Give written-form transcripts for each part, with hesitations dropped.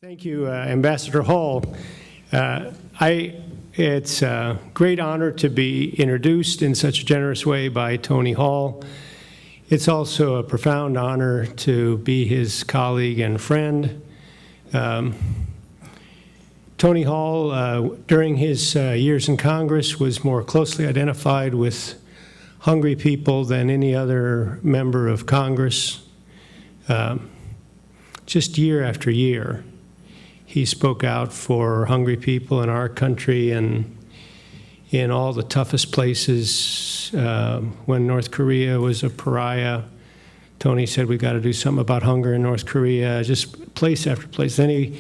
Thank you, Ambassador Hall. It's a great honor to be introduced in such a generous way by Tony Hall. It's also a profound honor to be his colleague and friend. Tony Hall, during his years in Congress, was more closely identified with hungry people than any other member of Congress. Just year after year, he spoke out for hungry people in our country and in all the toughest places. When North Korea was a pariah, Tony said, we've got to do something about hunger in North Korea, just place after place. Then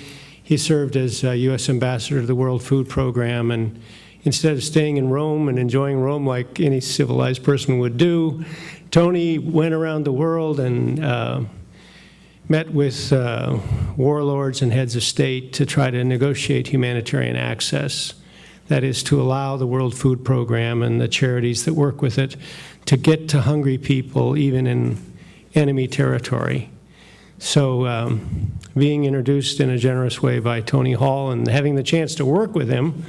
he served as U.S. Ambassador to the World Food Program, and instead of staying in Rome and enjoying Rome like any civilized person would do, Tony went around the world and met with warlords and heads of state to try to negotiate humanitarian access. That is, to allow the World Food Program and the charities that work with it to get to hungry people even in enemy territory. So being introduced in a generous way by Tony Hall and having the chance to work with him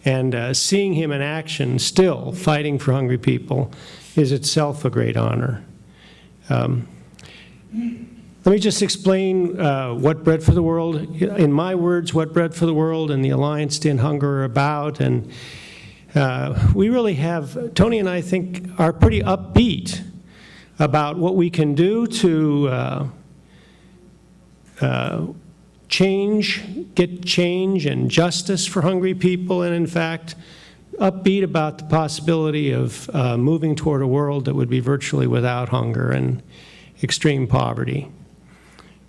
and seeing him in action still fighting for hungry people is itself a great honor. Let me just explain what Bread for the World, in my words, what Bread for the World and the Alliance to End Hunger are about. And we really have, Tony and I think, are pretty upbeat about what we can do to get change and justice for hungry people, and in fact, upbeat about the possibility of moving toward a world that would be virtually without hunger and extreme poverty.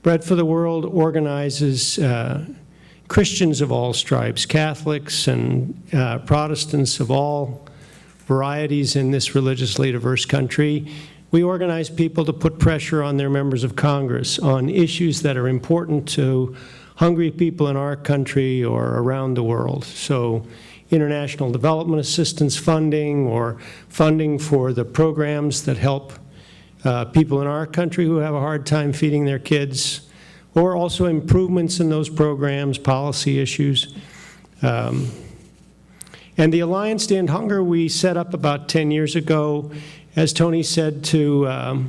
Bread for the World organizes Christians of all stripes, Catholics and Protestants of all varieties in this religiously diverse country. We organize people to put pressure on their members of Congress on issues that are important to hungry people in our country or around the world. So international development assistance funding or funding for the programs that help people in our country who have a hard time feeding their kids, or also improvements in those programs, policy issues. And the Alliance to End Hunger we set up about 10 years ago, as Tony said, to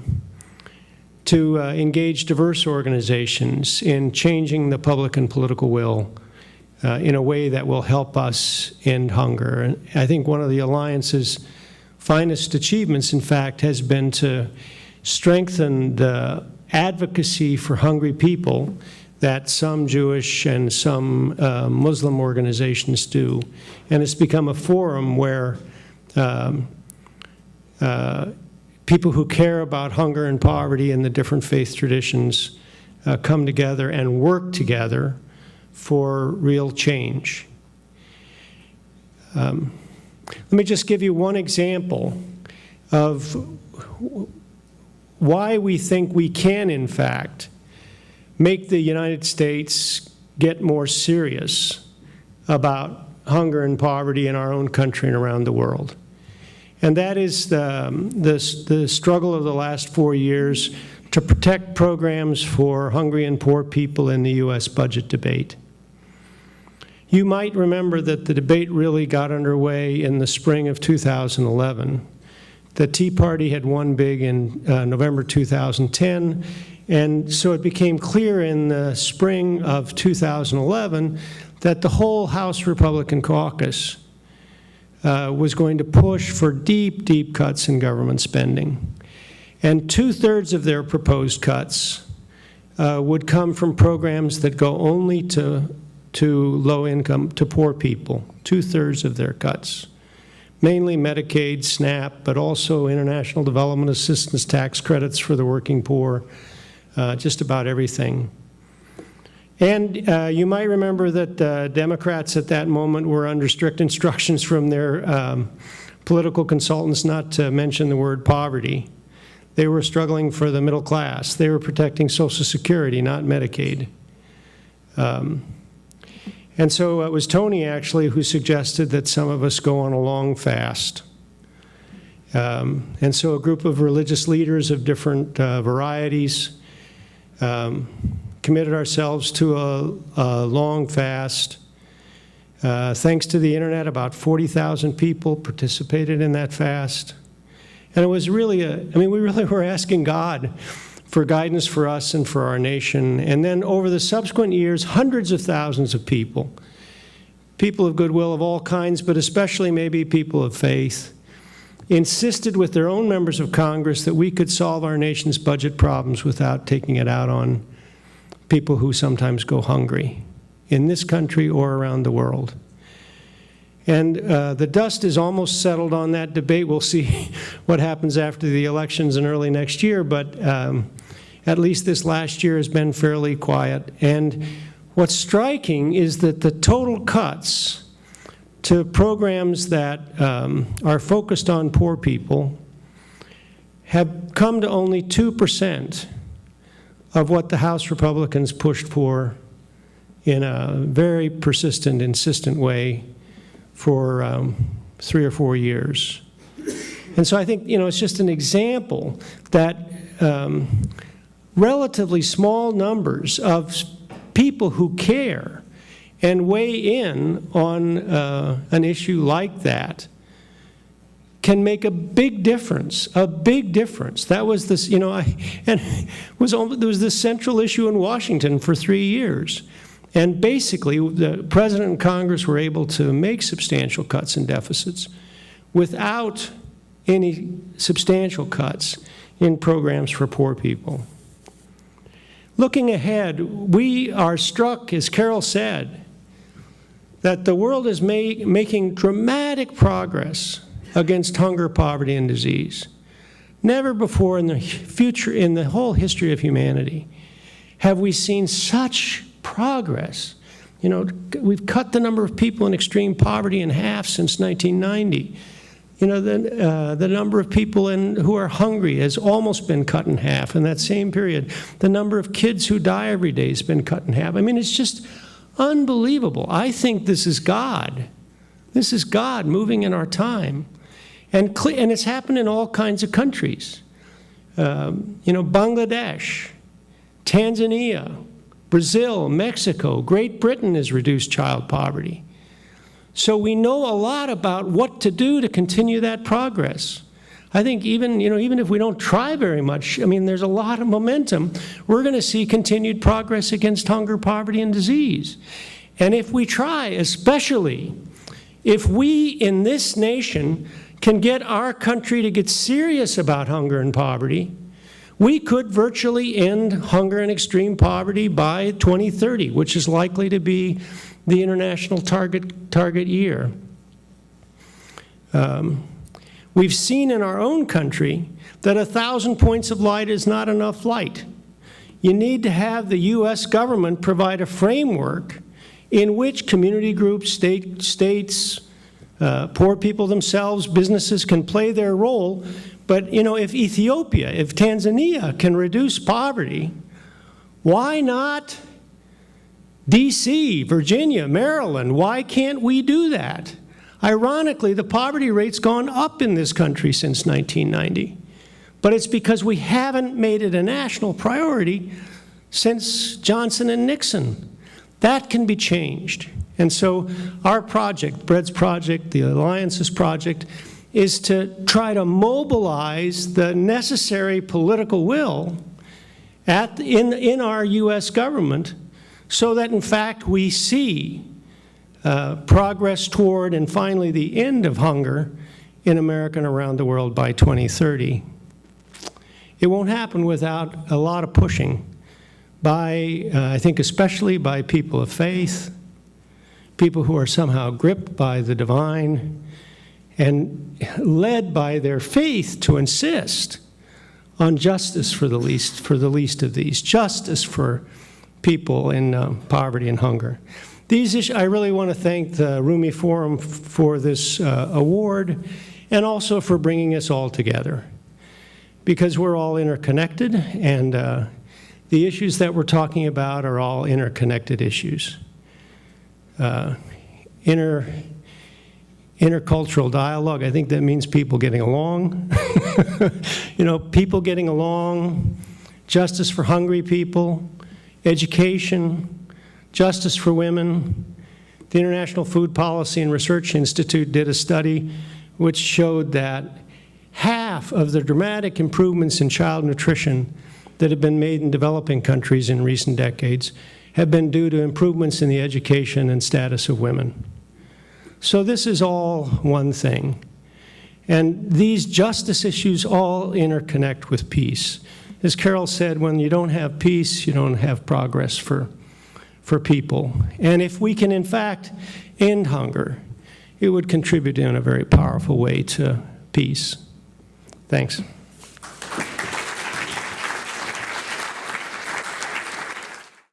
engage diverse organizations in changing the public and political will in a way that will help us end hunger. And I think one of the Alliance's finest achievements, in fact, has been to strengthen the advocacy for hungry people that some Jewish and some Muslim organizations do. And it's become a forum where people who care about hunger and poverty and the different faith traditions come together and work together for real change. Let me just give you one example of why we think we can, in fact, make the United States get more serious about hunger and poverty in our own country and around the world. And that is the struggle of the last 4 years to protect programs for hungry and poor people in the U.S. budget debate. You might remember that the debate really got underway in the spring of 2011. The Tea Party had won big in November 2010, and so it became clear in the spring of 2011 that the whole House Republican caucus was going to push for deep, deep cuts in government spending. And 2/3 of their proposed cuts would come from programs that go only to low income, to poor people, 2/3 of their cuts. Mainly Medicaid, SNAP, but also international development assistance, tax credits for the working poor, just about everything. And you might remember that Democrats at that moment were under strict instructions from their political consultants not to mention the word poverty. They were struggling for the middle class. They were protecting Social Security, not Medicaid. And so it was Tony, actually, who suggested that some of us go on a long fast. And so a group of religious leaders of different varieties committed ourselves to a long fast. Thanks to the internet, about 40,000 people participated in that fast. And it was really we really were asking God for guidance for us and for our nation. And then over the subsequent years, hundreds of thousands of people of goodwill of all kinds, but especially maybe people of faith, insisted with their own members of Congress that we could solve our nation's budget problems without taking it out on people who sometimes go hungry in this country or around the world. And the dust is almost settled on that debate. We'll see what happens after the elections in early next year, but at least this last year has been fairly quiet. And what's striking is that the total cuts to programs that are focused on poor people have come to only 2% of what the House Republicans pushed for in a very persistent, insistent way for 3 or 4 years. And so I think, it's just an example that relatively small numbers of people who care and weigh in on an issue like that can make a big difference, That was this, there was this central issue in Washington for 3 years. And basically, the President and Congress were able to make substantial cuts in deficits without any substantial cuts in programs for poor people. Looking ahead, we are struck, as Carol said, that the world is making dramatic progress against hunger, poverty, and disease. Never before in the whole history of humanity have we seen such progress. We've cut the number of people in extreme poverty in half since 1990. The number of people who are hungry has almost been cut in half in that same period. The number of kids who die every day has been cut in half. It's just unbelievable. I think this is God. This is God moving in our time. And it's happened in all kinds of countries. Bangladesh, Tanzania, Brazil, Mexico, Great Britain has reduced child poverty. So we know a lot about what to do to continue that progress. I think even if we don't try very much, there's a lot of momentum. We're going to see continued progress against hunger, poverty, and disease. And if we try, especially if we in this nation can get our country to get serious about hunger and poverty, we could virtually end hunger and extreme poverty by 2030, which is likely to be the international target year. We've seen in our own country that 1,000 points of light is not enough light. You need to have the U.S. government provide a framework in which community groups, states, poor people themselves, businesses can play their role. But, if Ethiopia, if Tanzania can reduce poverty, why not D.C., Virginia, Maryland? Why can't we do that? Ironically, the poverty rate's gone up in this country since 1990. But it's because we haven't made it a national priority since Johnson and Nixon. That can be changed. And so our project, Bread's project, the Alliance's project, is to try to mobilize the necessary political will in our U.S. government so that, in fact, we see progress toward and finally the end of hunger in America and around the world by 2030. It won't happen without a lot of pushing by, I think especially by people of faith, people who are somehow gripped by the divine, and led by their faith to insist on justice for the least of these, justice for people in poverty and hunger. These issues, I really want to thank the Rumi Forum for this award, and also for bringing us all together, because we're all interconnected, and the issues that we're talking about are all interconnected issues. Intercultural dialogue, I think that means people getting along. People getting along, justice for hungry people, education, justice for women. The International Food Policy and Research Institute did a study which showed that half of the dramatic improvements in child nutrition that have been made in developing countries in recent decades have been due to improvements in the education and status of women. So this is all one thing. And these justice issues all interconnect with peace. As Carol said, when you don't have peace, you don't have progress for people. And if we can, in fact, end hunger, it would contribute in a very powerful way to peace. Thanks.